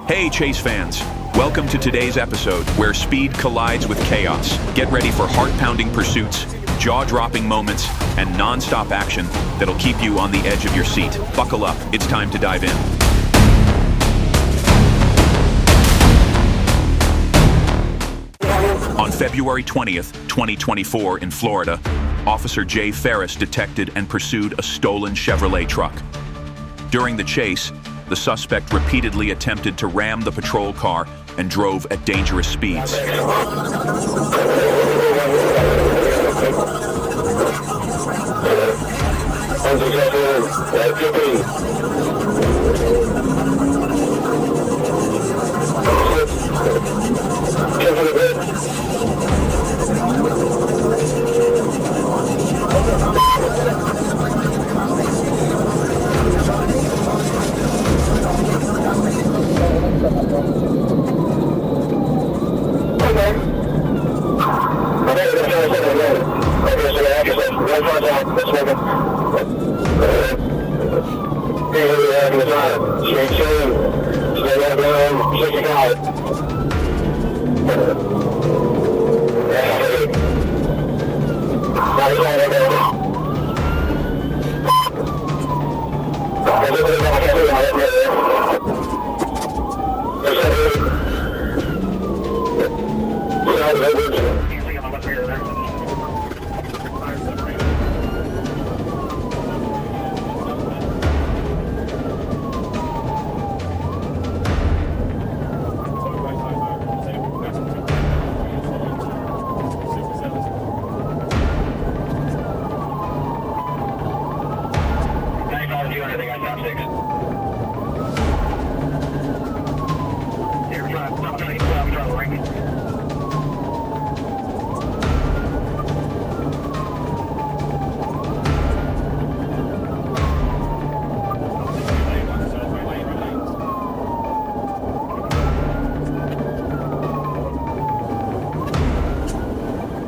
Hey Chase fans, welcome to today's episode where speed collides with chaos. Get ready for heart-pounding pursuits, jaw-dropping moments, and non-stop action that'll keep you on the edge of your seat. Buckle up, it's time to dive in. On February 20th, 2024 in Florida, Officer Jay Ferris detected and pursued a stolen Chevrolet truck. During the chase, the suspect repeatedly attempted to ram the patrol car and drove at dangerous speeds.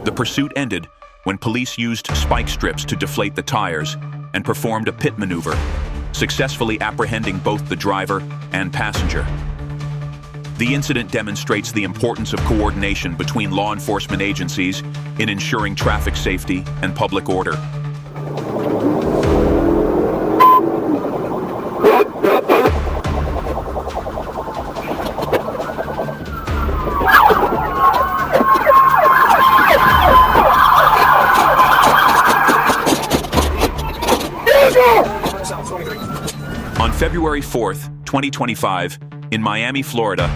The pursuit ended when police used spike strips to deflate the tires and performed a pit maneuver, successfully apprehending both the driver and passenger. The incident demonstrates the importance of coordination between law enforcement agencies in ensuring traffic safety and public order. On February 4th, 2025, in Miami, Florida,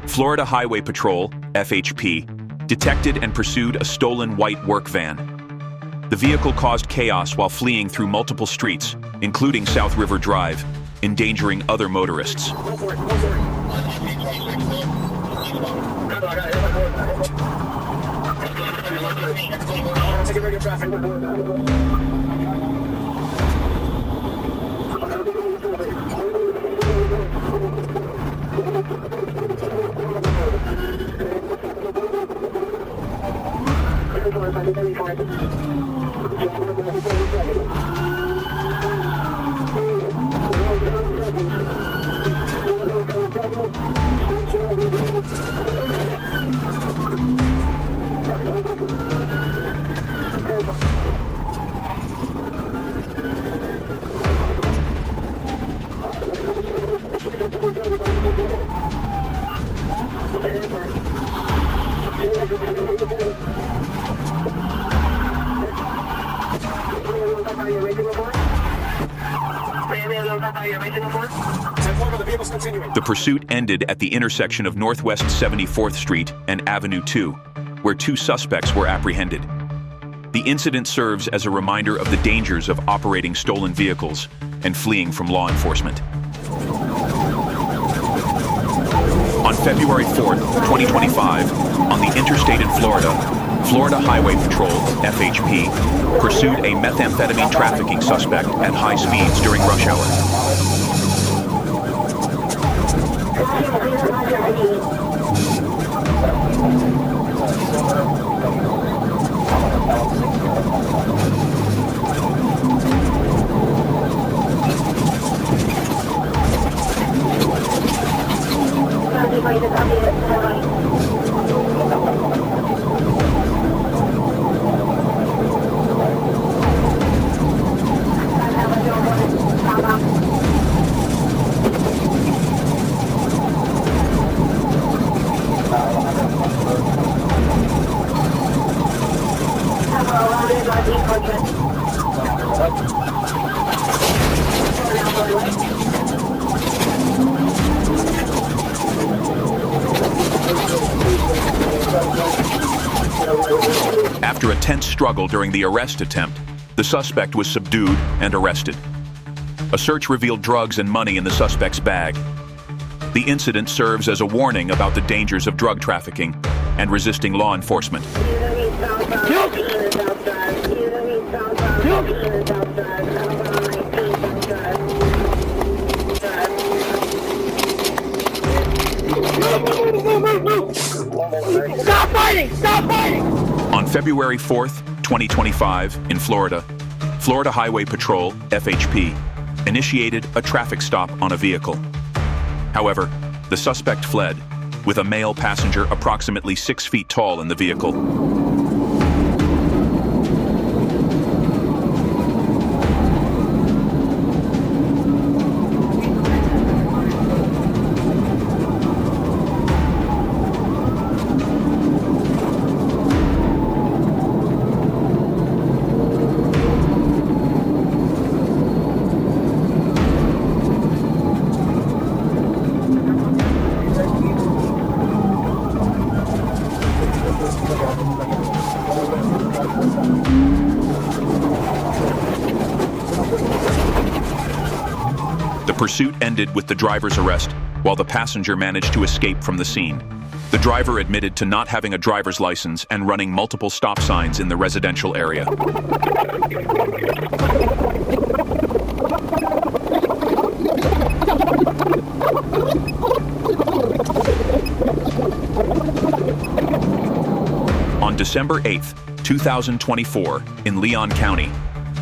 Florida Highway Patrol, FHP, detected and pursued a stolen white work van. The vehicle caused chaos while fleeing through multiple streets, including South River Drive, endangering other motorists. The pursuit ended at the intersection of Northwest 74th Street and Avenue 2, where two suspects were apprehended. The incident serves as a reminder of the dangers of operating stolen vehicles and fleeing from law enforcement. On February 4th, 2025, on the interstate in Florida, Florida Highway Patrol, FHP, pursued a methamphetamine trafficking suspect at high speeds during rush hour. After a tense struggle during the arrest attempt, the suspect was subdued and arrested. A search revealed drugs and money in the suspect's bag. The incident serves as a warning about the dangers of drug trafficking and resisting law enforcement. Stop fighting! Stop fighting! On February 4th, 2025, in Florida, Florida Highway Patrol, FHP, initiated a traffic stop on a vehicle. However, the suspect fled, with a male passenger approximately 6 feet tall in the vehicle. The pursuit ended with the driver's arrest, while the passenger managed to escape from the scene. The driver admitted to not having a driver's license and running multiple stop signs in the residential area. On December 8th, 2024, in Leon County,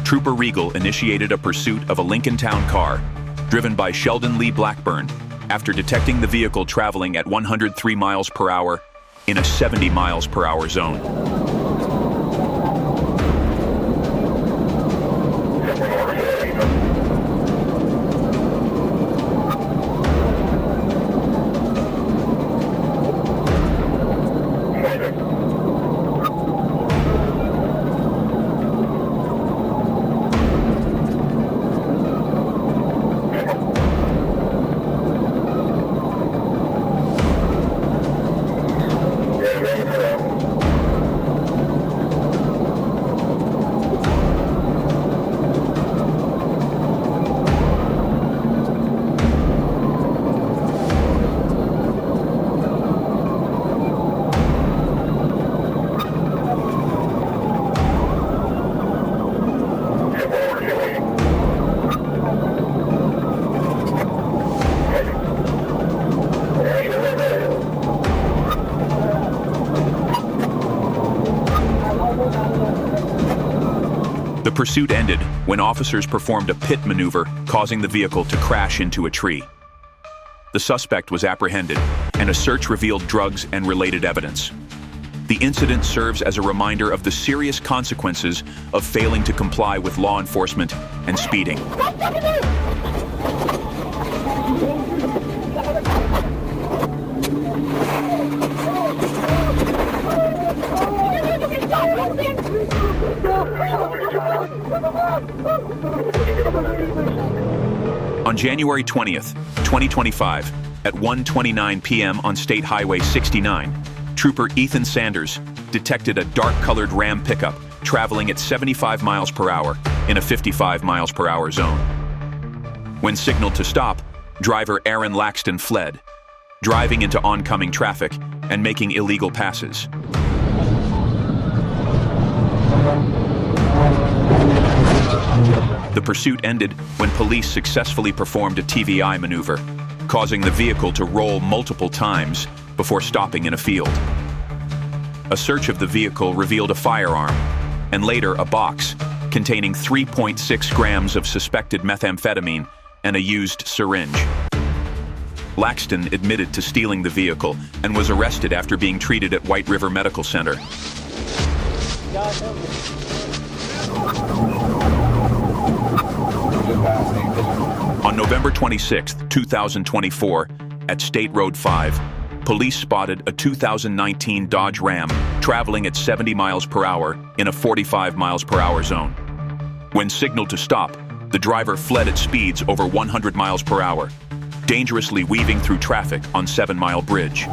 Trooper Regal initiated a pursuit of a Lincoln Town car driven by Sheldon Lee Blackburn after detecting the vehicle traveling at 103 miles per hour in a 70 miles per hour zone. The pursuit ended when officers performed a pit maneuver, causing the vehicle to crash into a tree. The suspect was apprehended, and a search revealed drugs and related evidence. The incident serves as a reminder of the serious consequences of failing to comply with law enforcement and speeding. On January 20th, 2025, at 1:29 p.m. on State Highway 69, Trooper Ethan Sanders detected a dark-colored Ram pickup traveling at 75 miles per hour in a 55 miles per hour zone. When signaled to stop, driver Aaron Laxton fled, driving into oncoming traffic and making illegal passes. The pursuit ended when police successfully performed a TVI maneuver, causing the vehicle to roll multiple times before stopping in a field. A search of the vehicle revealed a firearm, and later a box containing 3.6 grams of suspected methamphetamine and a used syringe. Laxton admitted to stealing the vehicle and was arrested after being treated at White River Medical Center. On November 26, 2024, at State Road 5, police spotted a 2019 Dodge Ram traveling at 70 miles per hour in a 45 miles per hour zone. When signaled to stop, the driver fled at speeds over 100 miles per hour, dangerously weaving through traffic on 7 Mile Bridge.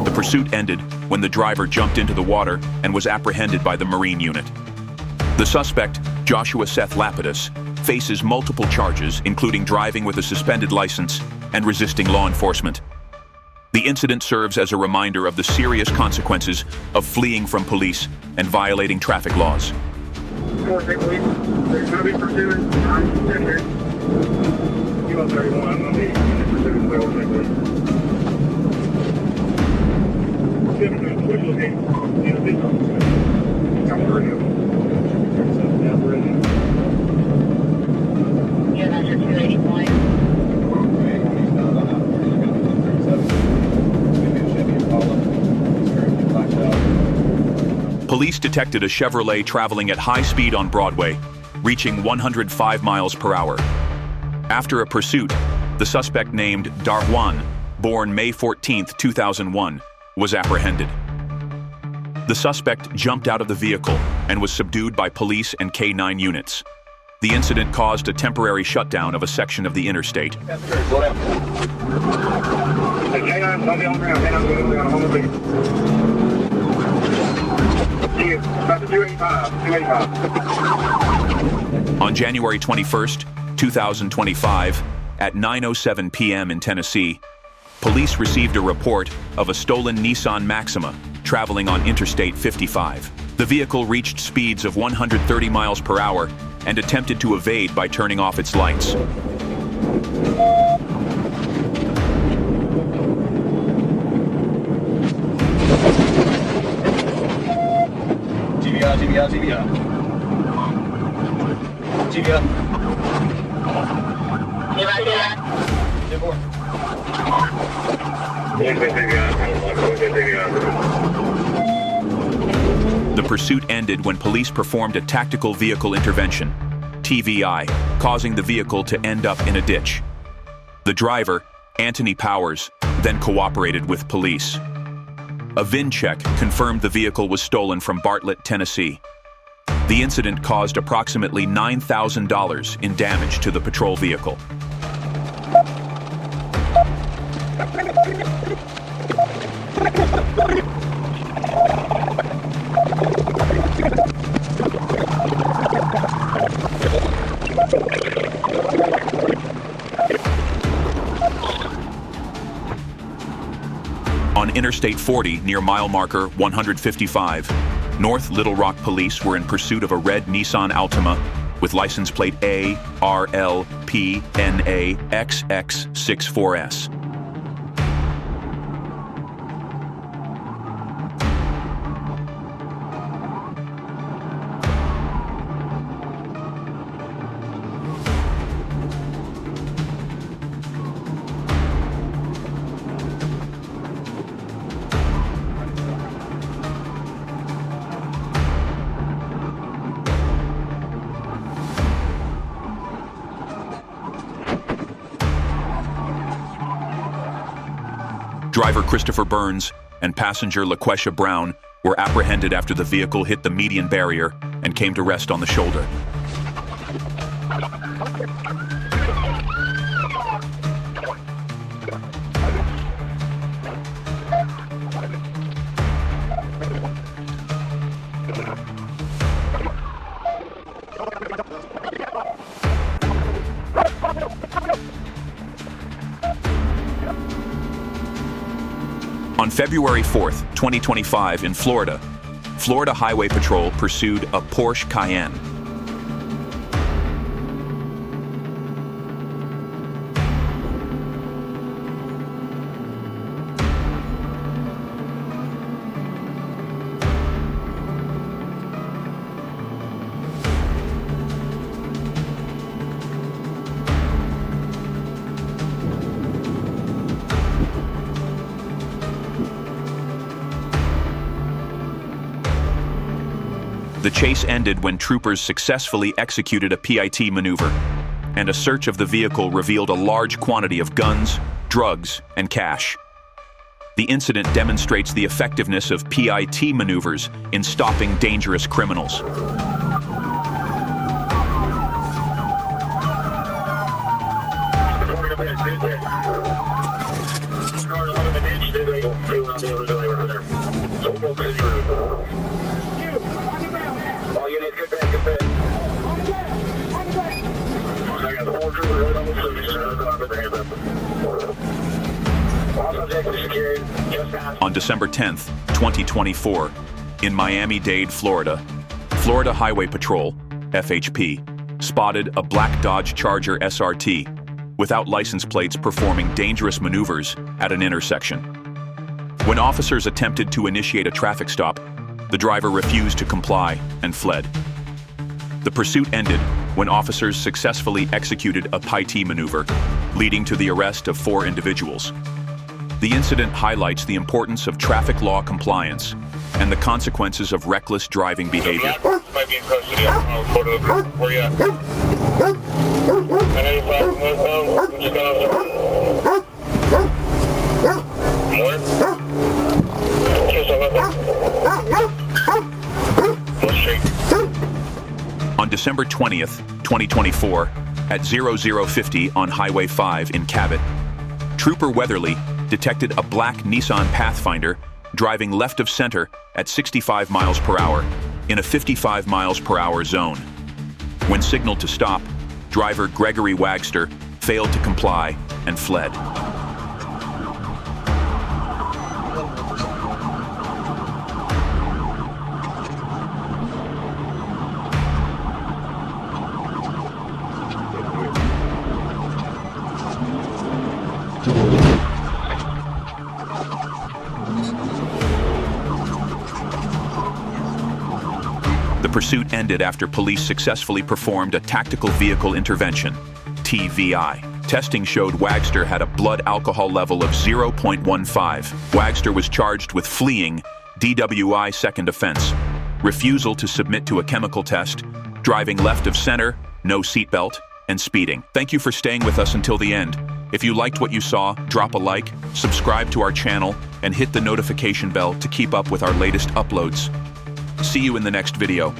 The pursuit ended when the driver jumped into the water and was apprehended by the Marine unit. The suspect, Joshua Seth Lapidus, faces multiple charges, including driving with a suspended license and resisting law enforcement. The incident serves as a reminder of the serious consequences of fleeing from police and violating traffic laws. They're going to be pursuing 910 Kilo 31 on the pursuing well, Yeah, that's your 280 point. Police detected a Chevrolet traveling at high speed on Broadway, reaching 105 miles per hour. After a pursuit, the suspect named Darwan, born May 14, 2001, was apprehended. The suspect jumped out of the vehicle and was subdued by police and K-9 units. The incident caused a temporary shutdown of a section of the interstate. K-9's going to be on the ground. K-9's going to be on the ground. About the 285. On January 21, 2025, at 9:07 p.m. in Tennessee, police received a report of a stolen Nissan Maxima traveling on Interstate 55. The vehicle reached speeds of 130 miles per hour and attempted to evade by turning off its lights. The pursuit ended when police performed a tactical vehicle intervention, TVI, causing the vehicle to end up in a ditch. The driver, Anthony Powers, then cooperated with police. A VIN check confirmed the vehicle was stolen from Bartlett, Tennessee. The incident caused approximately $9,000 in damage to the patrol vehicle. On Interstate 40 near mile marker 155, North Little Rock police were in pursuit of a red Nissan Altima with license plate ARLPNAXX64S. Driver Christopher Burns and passenger LaQuesha Brown were apprehended after the vehicle hit the median barrier and came to rest on the shoulder. On February 4th, 2025 in Florida, Florida Highway Patrol pursued a Porsche Cayenne. The chase ended when troopers successfully executed a PIT maneuver, and a search of the vehicle revealed a large quantity of guns, drugs, and cash. The incident demonstrates the effectiveness of PIT maneuvers in stopping dangerous criminals. All units, get back, get back. I got the whole crew right on the surface, sir. Go up with the hands up. All subjects secured, just past. On December 10th, 2024, in Miami-Dade, Florida, Florida Highway Patrol, FHP, spotted a black Dodge Charger SRT without license plates performing dangerous maneuvers at an intersection. When officers attempted to initiate a traffic stop, the driver refused to comply and fled. The pursuit ended when officers successfully executed a PIT maneuver, leading to the arrest of 4 individuals. The incident highlights the importance of traffic law compliance and the consequences of reckless driving behavior. Might be in custody. I'll photo where you at? I know you're fast. I'm just On December 20th, 2024, at 0050 on Highway 5 in Cabot, Trooper Weatherly detected a black Nissan Pathfinder driving left of center at 65 miles per hour in a 55 miles per hour zone. When signaled to stop, driver Gregory Wagster failed to comply and fled. The pursuit ended after police successfully performed a tactical vehicle intervention, TVI. Testing showed Wagster had a blood alcohol level of 0.15. Wagster was charged with fleeing, DWI second offense, refusal to submit to a chemical test, driving left of center, no seatbelt, and speeding. Thank you for staying with us until the end. If you liked what you saw, drop a like, subscribe to our channel, and hit the notification bell to keep up with our latest uploads. See you in the next video.